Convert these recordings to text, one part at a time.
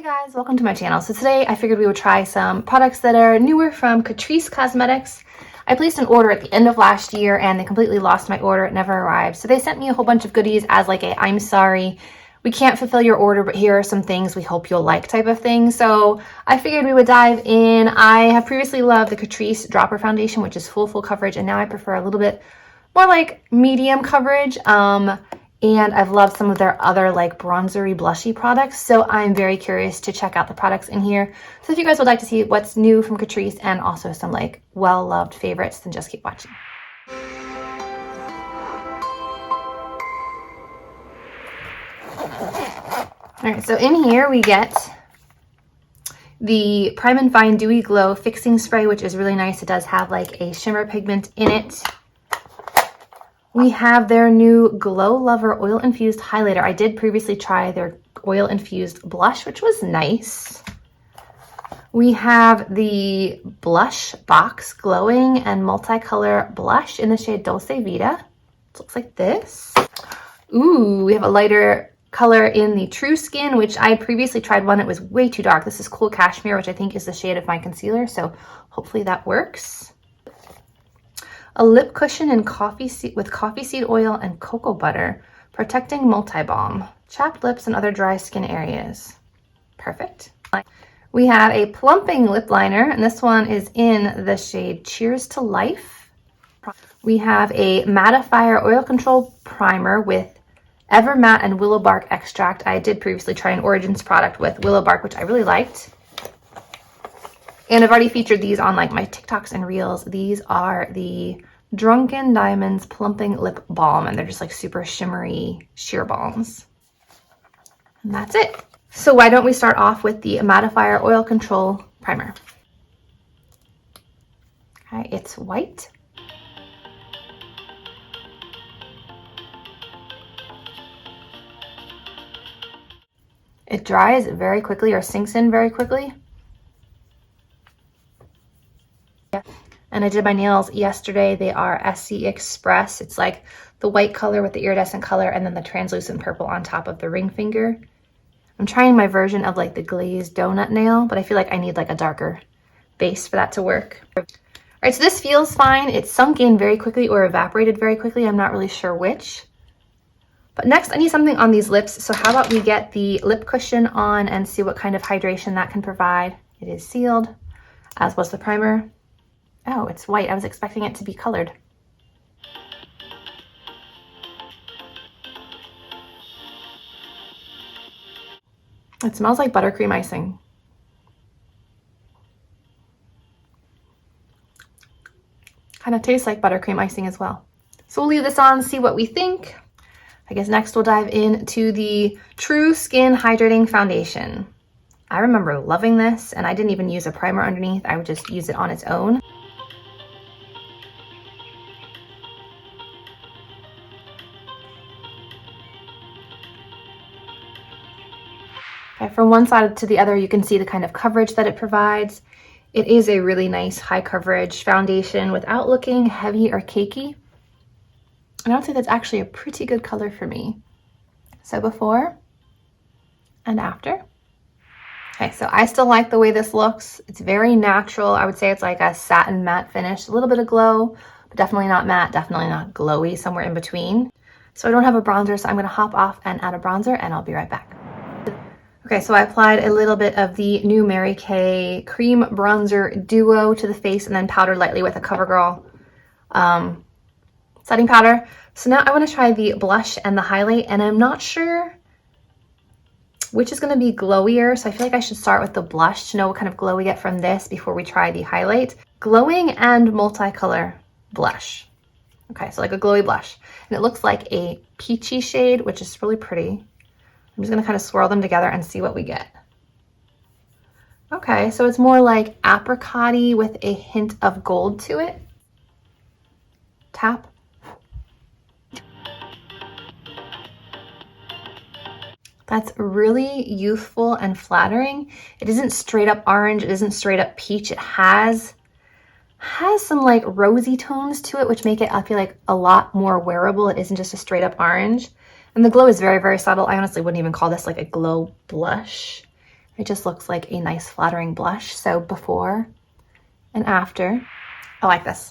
Hey guys, welcome to my channel. So today I figured we would try some products that are newer from Catrice Cosmetics. I placed an order at the end of last year and they completely lost my order. It never arrived. So they sent me a whole bunch of goodies as like a I'm sorry, we can't fulfill your order, but here are some things we hope you'll like type of thing. So I figured we would dive in. I have previously loved the Catrice Dropper Foundation, which is full coverage, and now I prefer a little bit more like medium coverage. And I've loved some of their other like bronzery blushy products. So I'm very curious to check out the products in here. So if you guys would like to see what's new from Catrice and also some like well-loved favorites, then just keep watching. All right, so in here we get the Prime and Fine Dewy Glow Fixing Spray, which is really nice. It does have like a shimmer pigment in it. We have their new Glow Lover Oil Infused Highlighter. I did previously try their Oil Infused Blush, which was nice. We have the Blush Box Glowing and Multicolor Blush in the shade Dulce Vita. It looks like this. Ooh, we have a lighter color in the True Skin, which I previously tried one. It was way too dark. This is Cool Cashmere, which I think is the shade of my concealer. So hopefully that works. A lip cushion in with coffee seed oil and cocoa butter, protecting multi-balm, chapped lips and other dry skin areas. Perfect. We have a plumping lip liner, and this one is in the shade Cheers to Life. We have a Mattifier oil control primer with Ever Matte and Willow Bark extract. I did previously try an Origins product with Willow Bark, which I really liked. And I've already featured these on like my TikToks and Reels. These are the Drunkin Diamonds Plumping Lip Balm, and they're just like super shimmery sheer balms. And that's it. So why don't we start off with the Mattifier Oil Control Primer. Okay, it's white. It dries very quickly or sinks in very quickly. And I did my nails yesterday. They are SC Express. It's like the white color with the iridescent color and then the translucent purple on top of the ring finger. I'm trying my version of like the glazed donut nail, but I feel like I need like a darker base for that to work. All right, so this feels fine. It sunk in very quickly or evaporated very quickly. I'm not really sure which. But next I need something on these lips. So how about we get the lip cushion on and see what kind of hydration that can provide. It is sealed, as was the primer. Oh, it's white. I was expecting it to be colored. It smells like buttercream icing. Kind of tastes like buttercream icing as well. So we'll leave this on, see what we think. I guess next we'll dive into the True Skin Hydrating Foundation. I remember loving this, and I didn't even use a primer underneath. I would just use it on its own. Okay, from one side to the other, you can see the kind of coverage that it provides. It is a really nice high coverage foundation without looking heavy or cakey. And I would say that's actually a pretty good color for me. So before and after. Okay, so I still like the way this looks. It's very natural. I would say it's like a satin matte finish, a little bit of glow, but definitely not matte, definitely not glowy, somewhere in between. So I don't have a bronzer, so I'm gonna hop off and add a bronzer and I'll be right back. Okay, so I applied a little bit of the new Mary Kay Cream Bronzer Duo to the face and then powdered lightly with a CoverGirl setting powder. So now I want to try the blush and the highlight, and I'm not sure which is going to be glowier. So I feel like I should start with the blush to know what kind of glow we get from this before we try the highlight. Glowing and multicolor blush. Okay, so like a glowy blush. And it looks like a peachy shade, which is really pretty. I'm just gonna kind of swirl them together and see what we get. Okay, so it's more like apricot-y with a hint of gold to it. Tap. That's really youthful and flattering. It isn't straight up orange, it isn't straight up peach. It has some like rosy tones to it, which make it, I feel like, a lot more wearable. It isn't just a straight up orange. And the glow is very, very subtle. I honestly wouldn't even call this like a glow blush. It just looks like a nice flattering blush. So before and after, I like this.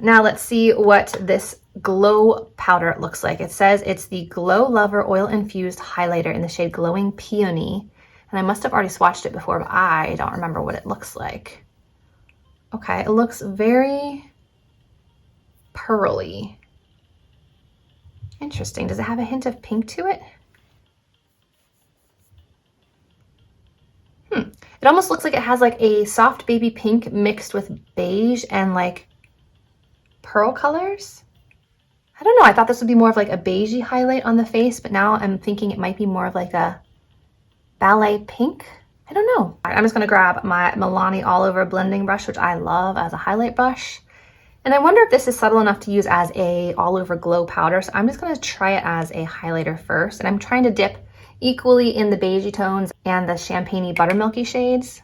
Now let's see what this glow powder looks like. It says it's the Glow Lover Oil Infused Highlighter in the shade Glowing Peony. And I must have already swatched it before, but I don't remember what it looks like. Okay, it looks very pearly. Interesting. Does it have a hint of pink to it? It almost looks like it has like a soft baby pink mixed with beige and like pearl colors. I don't know. I thought this would be more of like a beigey highlight on the face, but now I'm thinking it might be more of like a ballet pink. I don't know. I'm just going to grab my Milani All Over blending brush, which I love as a highlight brush. And I wonder if this is subtle enough to use as a all over glow powder. So I'm just going to try it as a highlighter first. And I'm trying to dip equally in the beigey tones and the champagne-y buttermilky shades.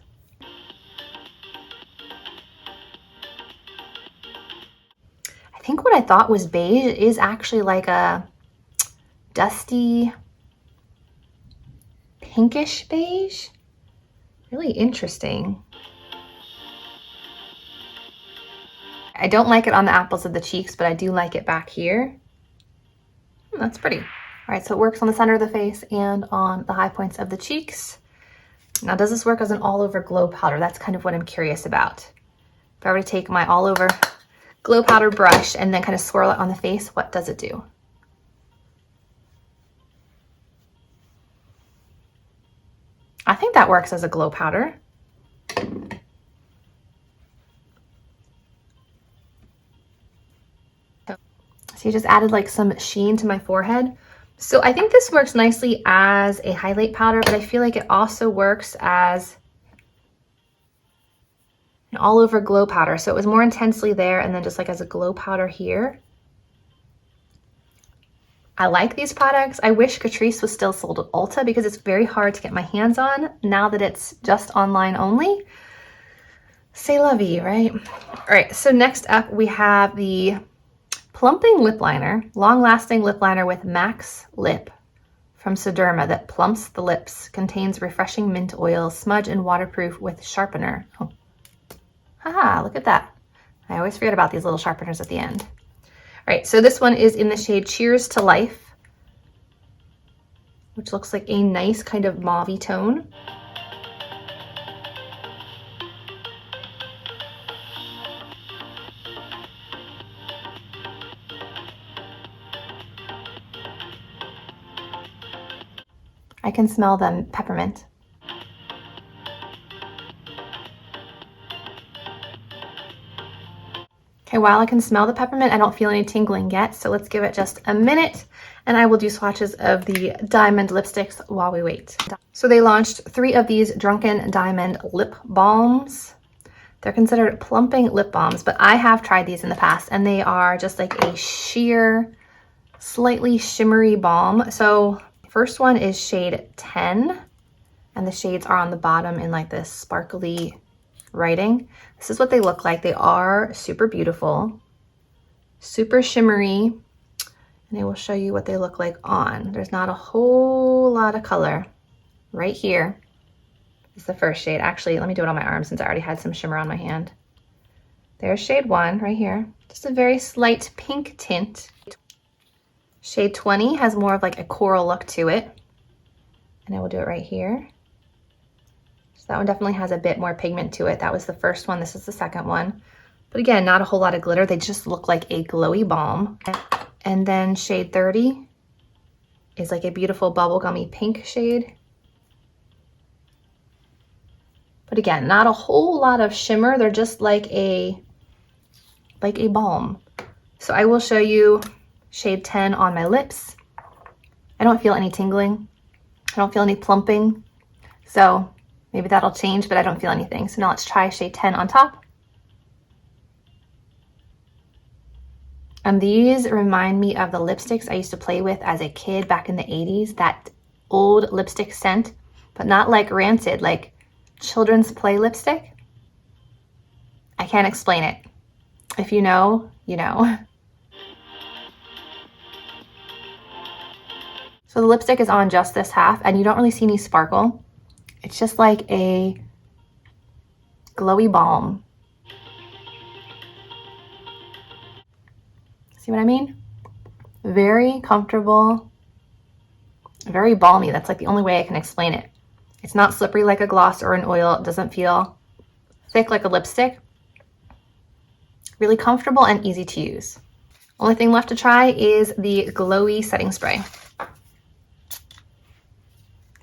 I think what I thought was beige is actually like a dusty pinkish beige. Really interesting. I don't like it on the apples of the cheeks, but I do like it back here. That's pretty. All right, so it works on the center of the face and on the high points of the cheeks. Now, does this work as an all-over glow powder? That's kind of what I'm curious about. If I were to take my all-over glow powder brush and then kind of swirl it on the face, what does it do? I think that works as a glow powder. So you just added like some sheen to my forehead. So I think this works nicely as a highlight powder, but I feel like it also works as an all over glow powder. So it was more intensely there and then just like as a glow powder here. I like these products. I wish Catrice was still sold at Ulta because it's very hard to get my hands on now that it's just online only. C'est la vie, right? All right, so next up we have the Plumping Lip Liner, long-lasting lip liner with Max Lip from Sederma that plumps the lips, contains refreshing mint oil, smudge and waterproof with sharpener. Oh. Haha, look at that. I always forget about these little sharpeners at the end. All right, so this one is in the shade Cheers to Life, which looks like a nice kind of mauve-y tone. I can smell the peppermint. Okay, while I can smell the peppermint, I don't feel any tingling yet, so let's give it just a minute and I will do swatches of the diamond lipsticks while we wait. So they launched 3 of these Drunkin Diamond Lip Balms. They're considered plumping lip balms, but I have tried these in the past and they are just like a sheer, slightly shimmery balm. So first one is shade 10 and the shades are on the bottom in like this sparkly writing. This is what they look like. They are super beautiful, super shimmery, and I will show you what they look like on. There's not a whole lot of color. Right here is the first shade. Actually, let me do it on my arm since I already had some shimmer on my hand. There's shade 1 right here. Just a very slight pink tint. Shade 20 has more of like a coral look to it. And I will do it right here. So that one definitely has a bit more pigment to it. That was the first one. This is the second one. But again, not a whole lot of glitter. They just look like a glowy balm. And then shade 30 is like a beautiful bubblegummy pink shade. But again, not a whole lot of shimmer. They're just like a balm. So I will show you shade 10 on my lips. I don't feel any tingling. I don't feel any plumping. So maybe that'll change, but I don't feel anything. So now let's try shade 10 on top. And these remind me of the lipsticks I used to play with as a kid back in the 80s, that old lipstick scent, but not like rancid, like children's play lipstick. I can't explain it. If you know, you know. So the lipstick is on just this half and you don't really see any sparkle. It's just like a glowy balm. See what I mean? Very comfortable, very balmy. That's like the only way I can explain it. It's not slippery like a gloss or an oil. It doesn't feel thick like a lipstick. Really comfortable and easy to use. Only thing left to try is the glowy setting spray. Okay,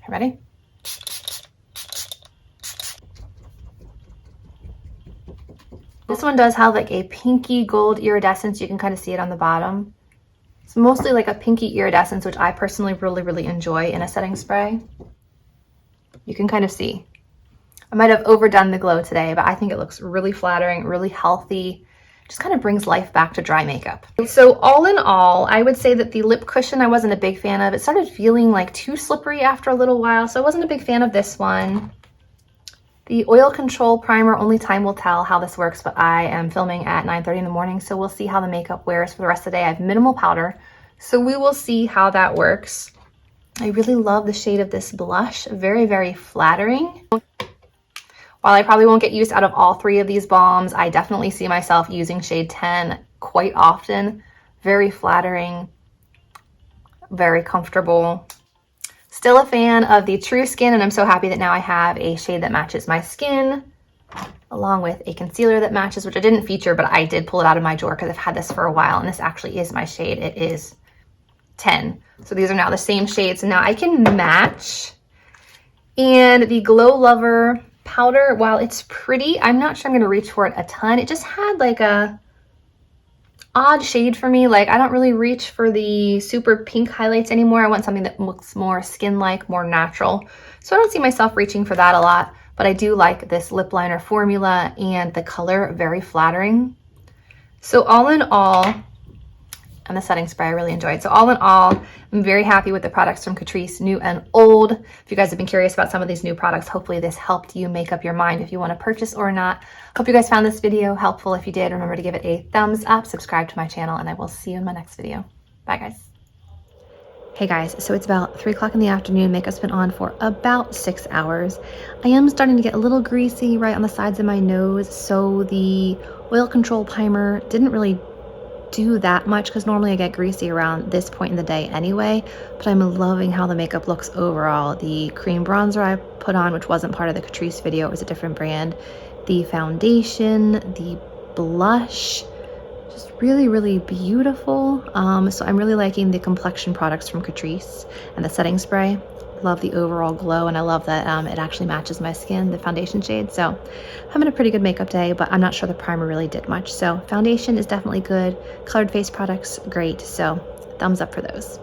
ready? This one does have like a pinky gold iridescence. You can kind of see it on the bottom. It's mostly like a pinky iridescence, which I personally really enjoy in a setting spray. You can kind of see. I might have overdone the glow today, but I think it looks really flattering, really healthy. Just kind of brings life back to dry makeup. So all in all, I would say that the lip cushion I wasn't a big fan of. It started feeling like too slippery after a little while, so I wasn't a big fan of this one. The oil control primer, only time will tell how this works, but I am filming at 9:30 in the morning, so we'll see how the makeup wears for the rest of the day. I have minimal powder, so we will see how that works. I really love the shade of this blush, very flattering. While I probably won't get use out of all three of these balms, I definitely see myself using shade 10 quite often. Very flattering, very comfortable. Still a fan of the True Skin, and I'm so happy that now I have a shade that matches my skin, along with a concealer that matches, which I didn't feature, but I did pull it out of my drawer because I've had this for a while, and this actually is my shade. It is 10. So these are now the same shades, so now I can match. And the Glow Lover powder, while it's pretty, I'm not sure I'm gonna reach for it a ton. It just had like a odd shade for me. Like, I don't really reach for the super pink highlights anymore. I want something that looks more skin-like, more natural. So I don't see myself reaching for that a lot, but I do like this lip liner formula and the color, very flattering. So all in all, and the setting spray I really enjoyed. So all in all, I'm very happy with the products from Catrice, new and old. If you guys have been curious about some of these new products, hopefully this helped you make up your mind if you want to purchase or not. Hope you guys found this video helpful. If you did, remember to give it a thumbs up, subscribe to my channel, and I will see you in my next video. Bye guys. Hey guys, so it's about 3 o'clock in the afternoon. Makeup's been on for about 6 hours. I am starting to get a little greasy right on the sides of my nose, so the oil control primer didn't really do that much because normally I get greasy around this point in the day anyway, but I'm loving how the makeup looks overall. The cream bronzer I put on, which wasn't part of the Catrice video, it was a different brand. The foundation, the blush, just really beautiful. So I'm really liking the complexion products from Catrice and the setting spray. Love the overall glow, and I love that it actually matches my skin, the foundation shade. So I'm having a pretty good makeup day, but I'm not sure the primer really did much. So foundation is definitely good. Colored face products, great. So thumbs up for those.